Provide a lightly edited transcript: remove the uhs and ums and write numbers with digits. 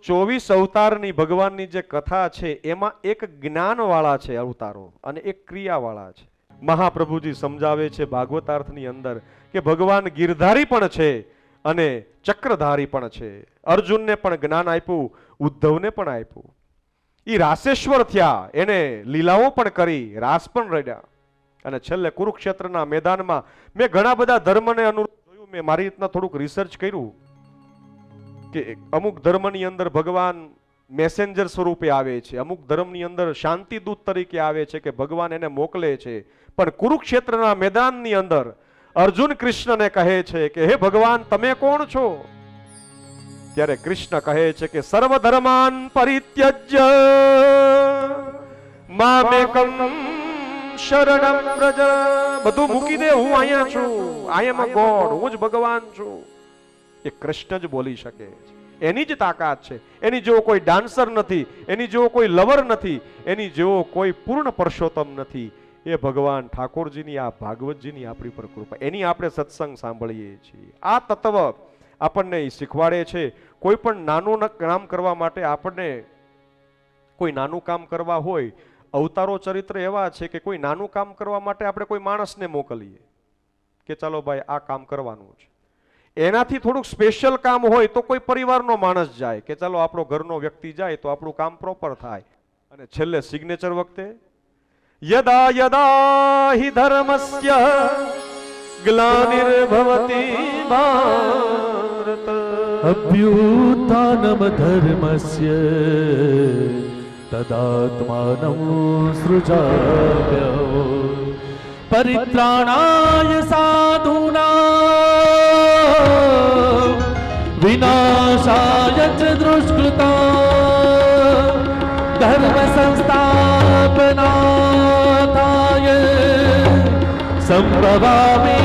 24 અવતારની ભગવાનની જે કથા છે એમાં એક જ્ઞાનવાળા છે અવતારો અને એક ક્રિયાવાળા છે. મહાપ્રભુજી સમજાવે છે ભાગવતાર્થની અંદર કે ભગવાન ગિરધારી પણ છે અને ચક્રધારી પણ છે. અર્જુનને પણ જ્ઞાન આપ્યું, ઉદ્ધવને પણ આપ્યું. એ રાસેશ્વર થયા, એને લીલાઓ પણ કરી, રાસ પણ રડ્યા. અને છેલ્લે કુરુક્ષેત્રના મેદાનમાં મેં ઘણા બધા ધર્મને અનુરૂપ જોયું, મેં મારી રીતના થોડુંક રિસર્ચ કર્યું કે અમુક ધર્મની અંદર ભગવાન મેસેન્જર સ્વરૂપે આવે છે, અમુક ધર્મની અંદર શાંતિદૂત તરીકે આવે છે કે ભગવાન એને મોકલે છે. પણ કુરુક્ષેત્રના મેદાનની અંદર અર્જુન કૃષ્ણને કહે છે કે હે ભગવાન તમે કોણ છો? ત્યારે કૃષ્ણ કહે છે કે સર્વ ધર્માન પરિત્યજ્ય મામેકમ શરણમ વ્રજ. બધું મૂકી દે, હું અહીંયા છું, આઈ એમ અ ગોડ, હું જ ભગવાન છું. એ કૃષ્ણ જ બોલી શકે છે, એની જ તાકાત છે. એની જેવો કોઈ ડાન્સર નથી, એની જેવો કોઈ લવર નથી, એની જેવો કોઈ પૂર્ણ પરસોત્તમ નથી. એ ભગવાન ઠાકોરજીની, આ ભાગવતજીની આપણી પર કૃપા, એની આપણે સત્સંગ સાંભળીએ છીએ. આ તત્વ આપણને શીખવાડે છે. કોઈ પણ નાનું કામ કરવા માટે, આપણને કોઈ નાનું કામ કરવા હોય, અવતારો ચરિત્ર એવા છે કે કોઈ નાનું કામ કરવા માટે આપણે કોઈ માણસને મોકલીએ કે ચાલો ભાઈ આ કામ કરવાનું છે. એનાથી થોડુંક સ્પેશિયલ કામ હોય તો કોઈ પરિવારનો માણસ જાય કે ચાલો આપણો ઘરનો વ્યક્તિ જાય તો આપણું કામ પ્રોપર થાય. અને છેલ્લે સિગ્નેચર વખતે યદા યદા હિ ધર્મસ્ય ગ્લાનિર્ભવતિ ભારત અભ્યુત્થાનમ ધર્મસ્ય તદાત્માનં સૃજામ્યહો પરિત્રાણાય સાધૂનાં વિનાશાય ચ દુષ્કૃતાં ધર્મ સંસ્થાપનાર્થાય સંભવામિ